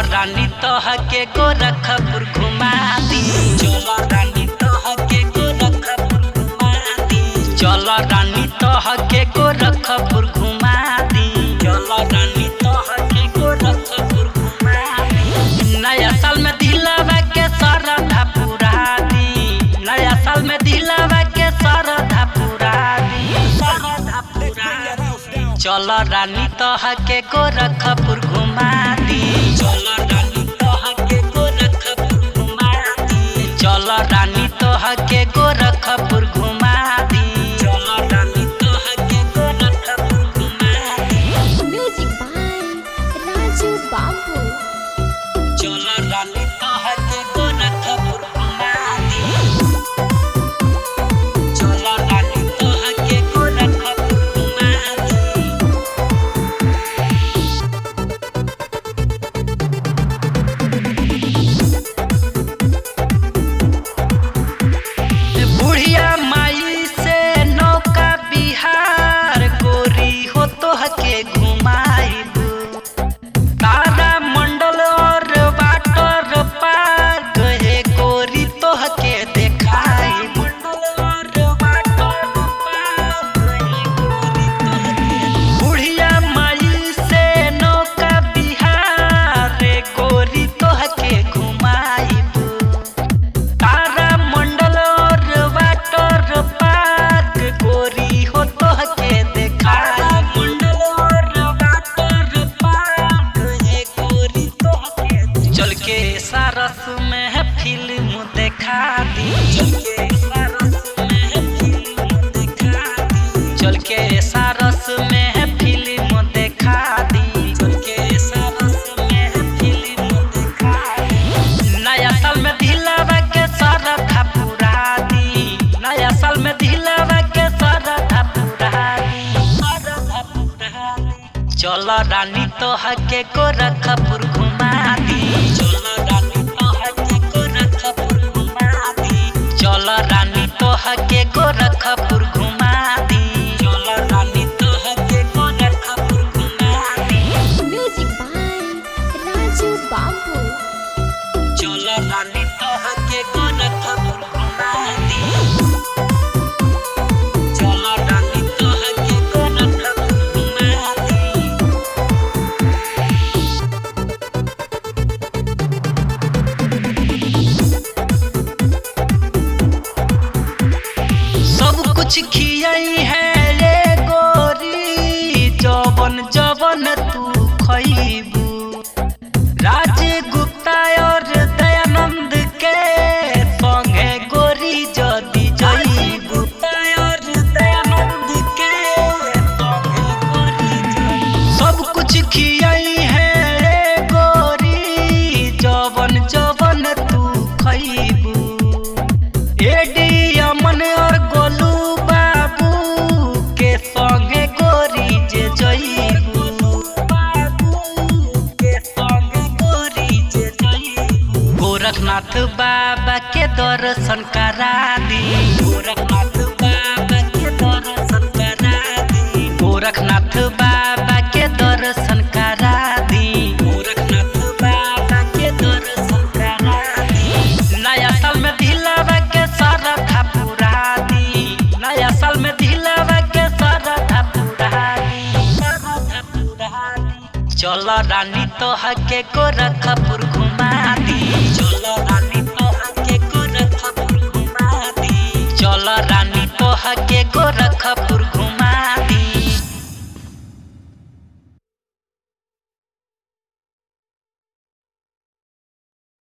रानी तोह के गोरखपुर घुमा दी। चलो रानी तोह के गोरखपुर घुमा दी। चलो रानी तोह के गोरखपुर घुमा दी। चलो रानी तोह के गोरखपुर घुमा दी। नया साल में दिलवा के सरधा पुरा दी। नया साल में दिलवा के सरधा पुरा दी। सरधा पुरा दी। चलो रानी तोह के गोरखपुर घुमा दी। चलो रानी तोह के गोरखपुर घुमा दी। चलो रानी तोह के गोरखपुर घुमा दी। चलो रानी तोह के गोरखपुर घुमा दी। म्यूजिक बाय राजू बाबू। चलो रानी तोह के गोरखपुर घुमा दी। चलो रानी तोह के गोरखपुर घुमा दी। बुढ़िया माई से नौका बिहार गोरी हो तोह के घुमाइबू। तारा मंडल और वाटर पार्क हे गोरी तोह के देखाइबू। बुढ़िया माई से नौका बिहार गोरी तोह के घुमाइबू। तारा मंडल और वाटर पार्क गोरी हो तोह के देखाइबू। मंडल और वाटर पार्क हे गोरी तोह के चल के सारस में है फिल्म देखा दी। चल के सारस में है फिल्म देखा दी। चल के सारस में है फिल्म देखा दी। चल के सारस में है फिल्म देखा दी। नया साल में दिलवा के सरधा पुरा दी। नया साल में दिलवा के सरधा पुरा दी। सरधा पुरा दी। चलो रानी तोह के गोरखपुर घुमा दी। चलो रानी तोह के गोरखपुर घुमा दी। चलो रानी तोह के गोरखपुर घुमा दी। चलो रानी तोह के गोरखपुर घुमा दी। म्यूजिक बाय राजू बाबू। चलो रानी तोह के गोरखपुर घुमा दी। चलो रानी तोह के गोरखपुर घुमा दी। सब कुछ खियाई है रे गोरी जवन जवन तू खइबू। राज गुप्ता और दयानंद के संगे गोरी जदी जइबू। और दयानंद के संगे गोरी जदी सब कुछ खियाई है रे गोरी जवन जवन तू खइबू। एडी अमन और गोलू बाबू के संगे गोरी जे जइबू। गोरखनाथ बाबा के दर्शन करा दी। गोरखनाथ बाबा के दर्शन करा दी। गोरखनाथ बाबा के दर्शन करा दी। गोरखनाथ बाबा के दर्शन करा दी। नया साल में दिलवा के सरधा पुरा दी। नया साल में दिलवा के सरधा पुरा दी। सरधा पुरा दी। चलो रानी तोह के गोरखपुर घुमा दी। चलो रानी तोह के गोरखपुर घुमा दी। चलो रानी तोह के गोरखपुर